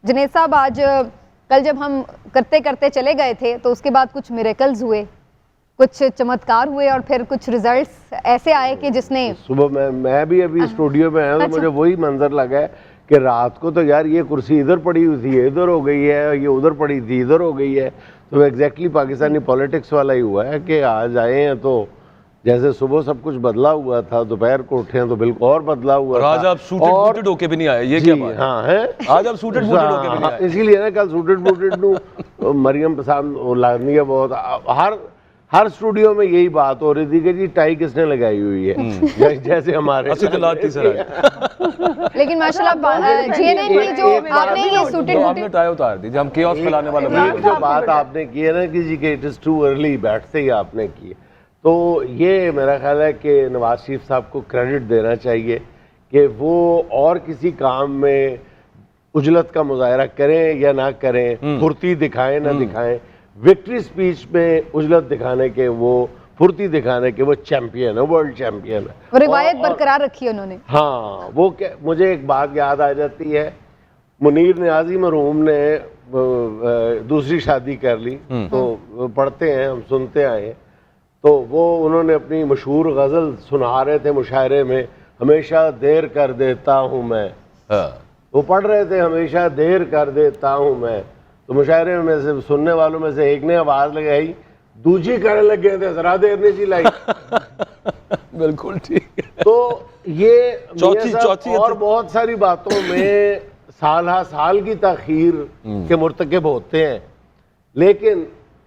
جنید صاحب آج کل جب ہم کرتے کرتے چلے گئے تھے تو اس کے بعد کچھ میریکلز ہوئے, کچھ چمتکار ہوئے اور پھر کچھ ریزلٹس ایسے آئے کہ جس نے صبح میں بھی ابھی اسٹوڈیو میں آیا تو مجھے وہی منظر لگا ہے کہ رات کو تو یار یہ کرسی ادھر پڑی ہوئی تھی ادھر ہو گئی ہے, یہ ادھر پڑی تھی ادھر ہو گئی ہے. تو ایگزیکٹلی پاکستانی پولیٹکس والا ہی ہوا ہے کہ آج آئے ہیں تو جیسے صبح سب کچھ بدلا ہوا تھا, دوپہر کو اٹھے ہیں تو بالکل اور بدلا ہوا تھا. آج آپ سوٹڈ بوٹڈ ہو کے بھی نہیں آئے, یہ کیا بات ہے؟ ہاں ہے آج آپ سوٹڈ بوٹڈ ہو کے بھی نہیں آئے. اسی لیے نا کل سوٹڈ بوٹڈ نو مریم پسند لازمی ہے بہت. ہر اسٹوڈیو میں یہی بات ہو رہی تھی کہ جی ٹائی کس نے لگائی ہوئی ہے, جیسے ہمارے لیکن ماشاءاللہ جی این این کی جو آپ نے یہ سوٹڈ آپ نے ٹائی اتار دی, ہم کیوس پھیلانے والے ایک جو بات آپ نے کی ہے نا کہ جی کہ اٹ از ٹو ارلی بیٹھتے ہی آپ نے کی, تو یہ میرا خیال ہے کہ نواز شریف صاحب کو کریڈٹ دینا چاہیے کہ وہ اور کسی کام میں عجلت کا مظاہرہ کریں یا نہ کریں, پھرتی دکھائیں نہ دکھائیں, وکٹری سپیچ میں عجلت دکھانے کے وہ پھرتی دکھانے کے وہ چیمپئن ہے, ورلڈ چیمپئن ہے. روایت برقرار رکھی انہوں نے. ہاں وہ مجھے ایک بات یاد آ جاتی ہے, منیر نیازی مرحوم نے دوسری شادی کر لی, تو پڑھتے ہیں ہم سنتے آئے ہیں, تو وہ انہوں نے اپنی مشہور غزل سنا رہے تھے مشاعرے میں, ہمیشہ دیر کر دیتا ہوں میں. وہ پڑھ رہے تھے ہمیشہ دیر کر دیتا ہوں میں, تو مشاعرے میں سے سننے والوں میں سے ایک نے آواز لگائی, دوجی کرنے لگے تھے ذرا دیر نہیں سی لائی. بالکل ٹھیک ہے. تو یہ اور بہت ساری باتوں میں سال ہا سال کی تاخیر کے مرتکب ہوتے ہیں, لیکن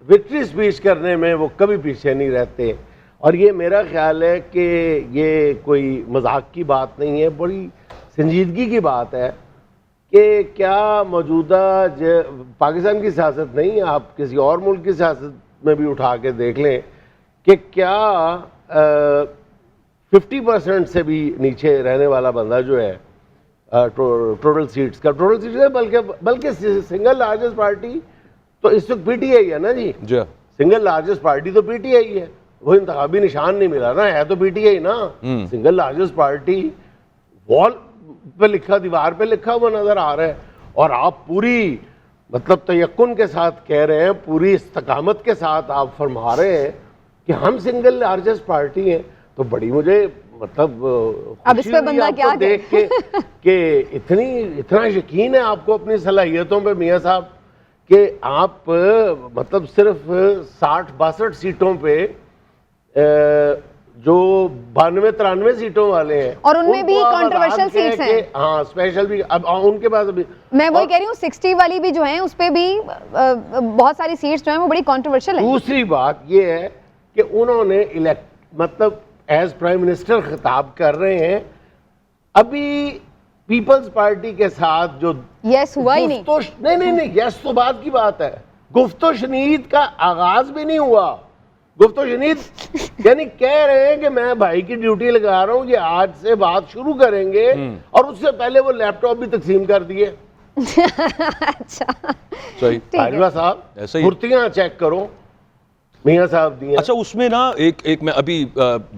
وکٹری سپیچ کرنے میں وہ کبھی پیچھے نہیں رہتے. اور یہ میرا خیال ہے کہ یہ کوئی مذاق کی بات نہیں ہے, بڑی سنجیدگی کی بات ہے کہ کیا موجودہ پاکستان کی سیاست نہیں, آپ کسی اور ملک کی سیاست میں بھی اٹھا کے دیکھ لیں کہ کیا 50% سے بھی نیچے رہنے والا بندہ جو ہے ٹوٹل سیٹس کا, بلکہ سنگل لارجسٹ پارٹی تو اس وقت پی ٹی آئی ہے نا جی. سنگل لارجسٹ پارٹی تو پی ٹی آئی ہے, وہ انتخابی نشان نہیں ملا نا, ہے تو پی ٹی آئی نا. سنگل لارجسٹ پارٹی وال پہ لکھا, دیوار پہ لکھا ہوا نظر آ رہا ہے, اور آپ پوری مطلب تیقن کے ساتھ کہہ رہے ہیں, پوری استقامت کے ساتھ آپ فرما رہے ہیں کہ ہم سنگل لارجسٹ پارٹی ہیں. تو بڑی مجھے مطلب خوشی ہوئی آپ کو دیکھ کے کہ اتنا یقین ہے آپ کو اپنی صلاحیتوں پہ میاں صاحب کہ آپ مطلب صرف 60-62 سیٹوں پہ جو 92-93 سیٹوں والے ہیں, اور ان میں بھی کنٹروورشل سیٹس ہیں. ہاں اسپیشل بھی اب ان کے پاس ابھی میں وہی کہہ رہی ہوں 60 والی بھی جو ہیں اس پہ بھی بہت ساری سیٹس جو ہیں وہ بڑی کنٹروورشل ہیں. دوسری بات یہ ہے کہ انہوں نے مطلب ایز پرائم منسٹر خطاب کر رہے ہیں, ابھی پیپلز پارٹی کے ساتھ جو یس ہوا ہی نہیں یس تو بات کی بات ہے, گفت و شنید کا آغاز بھی نہیں ہوا. گفت و شنید یعنی کہہ رہے ہیں کہ میں بھائی کی ڈیوٹی لگا رہا ہوں, یہ آج سے بات شروع کریں گے, اور اس سے پہلے وہ لیپ ٹاپ بھی تقسیم کر دیے. اچھا طاہرہ صاحب پھرتیاں چیک کرو میاں صاحب دی. اچھا اس میں نا ایک میں ابھی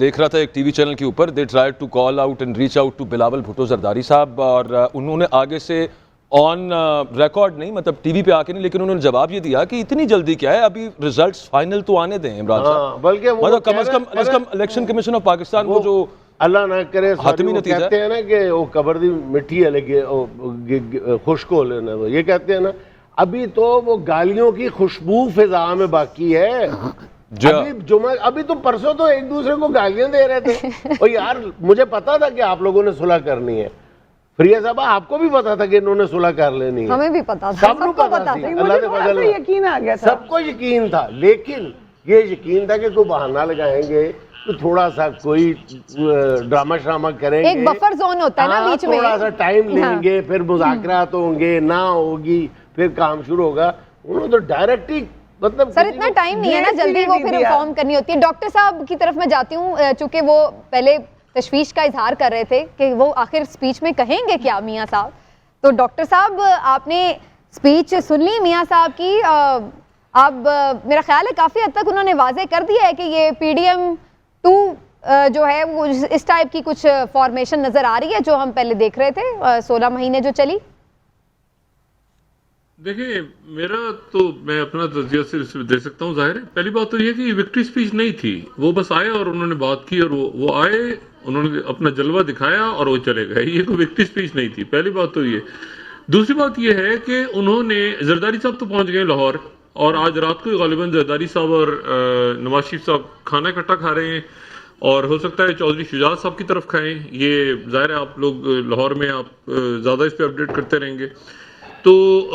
دیکھ رہا تھا ایک ٹی وی چینل کے اوپر, they try to call out and reach out to Bilawal Bhutto Zardari صاحب, اور انہوں نے آگے سے آن ریکارڈ نہیں, مطلب ٹی وی پہ آ کے نہیں, لیکن انہوں نے جواب یہ دیا کہ اتنی جلدی کیا ہے, ابھی ریزلٹس فائنل تو آنے دیں عمران صاحب, بلکہ مطلب کم از کم الیکشن کمیشن آف پاکستان وہ جو اللہ نہ کرے حتمی نتیجہ کہتے ہیں نا کہ وہ قبر دی مٹی ہے لگے خشک ہو لینا, یہ کہتے ہیں نا, ابھی تو وہ گالیوں کی خوشبو فضا میں باقی ہے. ابھی تو پرسوں تو ایک دوسرے کو گالیاں دے رہے تھے. اور یار مجھے پتا تھا کہ آپ لوگوں نے صلح کرنی ہے, فریہ صاحبہ آپ کو بھی پتا تھا کہ انہوں نے صلح کر لینی ہے, ہمیں بھی پتا تھا, سب کو پتا تھا, اللہ کے فضل سے یقین آ گیا تھا, سب کو یقین تھا. لیکن یہ یقین تھا کہ کوئی بہانہ لگائیں گے, تھوڑا سا کوئی ڈرامہ شرامہ کریں گے, ایک بفر زون ہوتا ہے نا بیچ میں, تھوڑا سا ٹائم لیں گے, پھر مذاکرات ہوں گے, نہ ہوگی, پھر کام شروع ہوگا. انہوں نے تو ڈائریکٹ ہی مطلب سر اتنا ٹائم نہیں ہے نا, جلدی وہ پھر انفارم کرنی ہوتی ہے. ڈاکٹر صاحب کی طرف میں جاتی ہوں, چونکہ وہ پہلے تشویش کا اظہار کر رہے تھے کہ وہ آخر سپیچ میں کہیں گے کیا میاں صاحب. تو ڈاکٹر صاحب آپ نے سپیچ سن لی میاں صاحب کی, اب میرا خیال ہے کافی حد تک انہوں نے واضح کر دیا ہے کہ یہ پی ڈی ایم 2 جو ہے وہ اس ٹائپ کی کچھ فارمیشن نظر آ رہی ہے جو ہم پہلے دیکھ رہے تھے 16 مہینے جو چلی. دیکھیں میرا تو میں اپنا تجزیہ صرف دے سکتا ہوں. ظاہر ہے پہلی بات تو یہ کہ یہ وکٹری اسپیچ نہیں تھی. وہ بس آئے اور انہوں نے بات کی اور وہ آئے, انہوں نے اپنا جلوہ دکھایا اور وہ چلے گئے. یہ کوئی وکٹری اسپیچ نہیں تھی. پہلی بات تو یہ. دوسری بات یہ ہے کہ انہوں نے, زرداری صاحب تو پہنچ گئے لاہور, اور آج رات کو غالباً زرداری صاحب اور نواز شریف صاحب کھانا اکٹھا کھا رہے ہیں, اور ہو سکتا ہے چودھری شجاعت صاحب کی طرف کھائیں. یہ ظاہر ہے آپ لوگ لاہور میں آپ زیادہ اس پہ اپڈیٹ کرتے رہیں گے. تو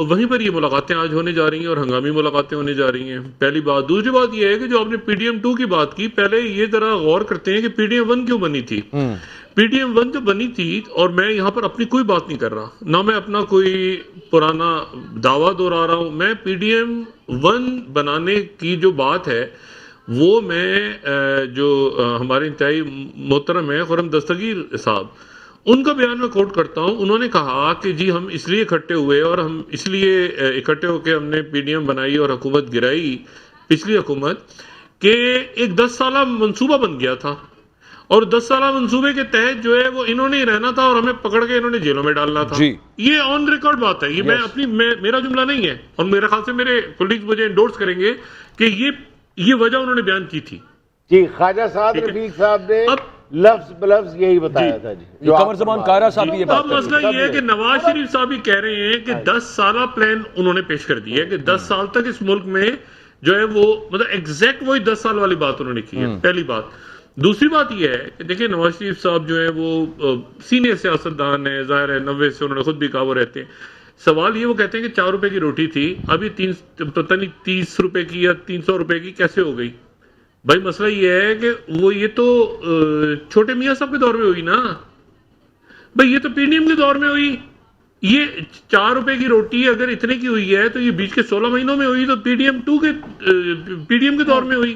وہیں پر یہ ملاقاتیں آج ہونے جا رہی ہیں اور ہنگامی ملاقاتیں ہونے جا رہی ہیں. پہلی بات. دوسری بات یہ ہے کہ جو آپ نے پی ڈی ایم 2 کی بات کی, پہلے یہ ذرا غور کرتے ہیں کہ پی ڈی ایم 1 کیوں بنی تھی. پی ڈی ایم 1 جو بنی تھی, اور میں یہاں پر اپنی کوئی بات نہیں کر رہا, نہ میں اپنا کوئی پرانا دعویٰ دہرا رہا ہوں, میں پی ڈی ایم 1 بنانے کی جو بات ہے وہ میں جو ہمارے انتہائی محترم ہیں خرم دستگیر صاحب, ان کا بیان میں کوٹ کرتا ہوں. انہوں نے کہا کہ جی ہم اس لیے اکٹھے ہوئے اور ہم اس لیے اکٹھے ہو کے ہم نے پی ڈی ایم بنائی اور حکومت گرائی, پچھلی حکومت, کہ ایک 10 سالہ منصوبہ بن گیا تھا, اور 10 سالہ منصوبے کے تحت جو ہے وہ انہوں نے ہی رہنا تھا اور ہمیں پکڑ کے انہوں نے جیلوں میں ڈالنا تھا. یہ آن ریکارڈ بات ہے, یہ میں اپنی میرا جملہ نہیں ہے, اور میرے خیال سے میرے کولیگز مجھے انڈورس کریں گے کہ یہ وجہ انہوں نے بیان کی تھی. جی خواجہ سعد رفیق صاحب نے لفظ بلفظ یہی بتایا تھا. جی قمر زمان کائرہ صاحب بھی یہ بات اب مسئلہ یہ ہے کہ نواز شریف صاحب بھی کہہ رہے ہیں کہ 10 سالہ پلان انہوں نے پیش کر دی ہے کہ 10 سال تک اس ملک میں جو ہے وہ مطلب ایگزیکٹ وہی 10 سال والی بات انہوں نے کی ہے. پہلی بات. دوسری بات یہ ہے کہ دیکھیں نواز شریف صاحب جو ہے وہ سینئر سیاستدان ہیں, ظاہر ہے 90 سے انہوں نے خود بھی کہا وہ رہتے ہیں. سوال یہ, وہ کہتے ہیں کہ 4 روپے کی روٹی تھی, ابھی پتہ نہیں 30 روپے کی یا 300 روپے کی کیسے ہو گئی. بھائی مسئلہ یہ ہے کہ وہ یہ تو چھوٹے میاں صاحب کے دور میں ہوئی نا بھائی, یہ تو پی ڈی ایم کے دور میں ہوئی. یہ 4 روپے کی روٹی اگر اتنے کی ہوئی ہے تو یہ بیچ کے 16 مہینوں میں ہوئی, تو پی ڈی ایم کے دور میں ہوئی.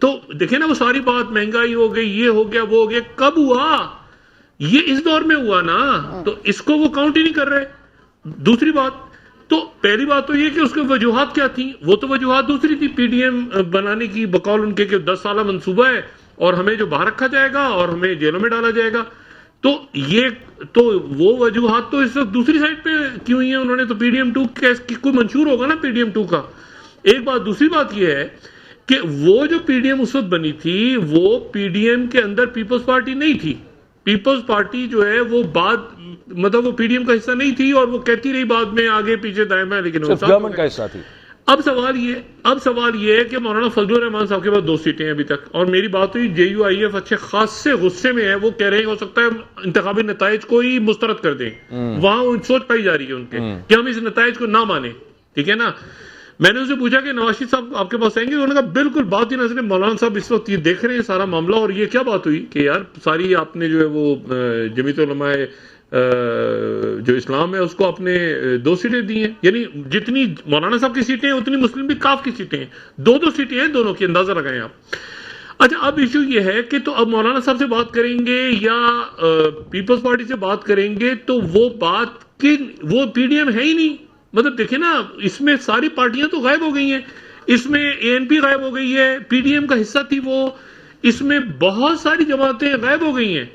تو دیکھیں نا وہ ساری بات, مہنگائی ہو گئی, یہ ہو گیا, وہ ہو گیا, کب ہوا؟ یہ اس دور میں ہوا نا, تو اس کو وہ کاؤنٹ ہی نہیں کر رہے. دوسری بات تو پہلی بات تو یہ کہ اس کے وجوہات کیا تھیں, وہ تو وجوہات دوسری تھی پی ڈی ایم بنانے کی, بقول ان کے کہ 10 سالہ منصوبہ ہے اور ہمیں جو باہر رکھا جائے گا اور ہمیں جیلوں میں ڈالا جائے گا. تو یہ تو وہ وجوہات تو اس وقت دوسری سائڈ پہ کیوں ہوئی ہیں انہوں نے, تو پی ڈی ایم 2 کوئی منشور ہوگا نا پی ڈی ایم 2 کا. ایک بات. دوسری بات یہ ہے کہ وہ جو پی ڈی ایم اس وقت بنی تھی وہ پی ڈی ایم کے اندر پیپلز پارٹی نہیں تھی. پیپلز پارٹی جو ہے وہ بعد مطلب وہ پی ڈی ایم کا حصہ نہیں تھی, اور وہ کہتی رہی بعد میں آگے پیچھے دائیں بائیں, لیکن گورنمنٹ کا حصہ تھی. اب سوال یہ ہے کہ مولانا فضل الرحمان صاحب کے پاس 2 سیٹیں ہیں ابھی تک, اور میری بات ہوئی جے یو آئی ایف اچھے خاصے غصے میں ہے, وہ کہہ رہے ہیں ہو سکتا ہے انتخابی نتائج کو ہی مسترد کر دیں. وہاں سوچ پائی جا رہی ہے ان کے کہ ہم اس نتائج کو نہ مانیں. ٹھیک ہے نا. میں نے اسے پوچھا کہ نواز شریف صاحب آپ کے پاس آئیں گے, انہوں نے کہا بالکل بات ہی نظر. مولانا صاحب اس وقت یہ دیکھ رہے ہیں سارا معاملہ, اور یہ کیا بات ہوئی کہ یار ساری آپ نے جو ہے وہ جمیعت علماء جو اسلام ہے اس کو آپ نے 2 سیٹیں دی ہیں, یعنی جتنی مولانا صاحب کی سیٹیں ہیں اتنی مسلم لیگ کاف کی سیٹیں ہیں, 2 سیٹیں ہیں دونوں کی, اندازہ لگائیں آپ. اچھا اب ایشو یہ ہے کہ تو اب مولانا صاحب سے بات کریں گے یا پیپلز پارٹی سے بات کریں گے, تو وہ بات کہ وہ پی ڈی ایم ہے ہی نہیں. مطلب دیکھیں نا اس میں ساری پارٹیاں تو غائب ہو گئی ہیں, اس میں اے این پی غائب ہو گئی ہے, پی ڈی ایم کا حصہ تھی وہ, اس میں بہت ساری جماعتیں غائب ہو گئی ہیں.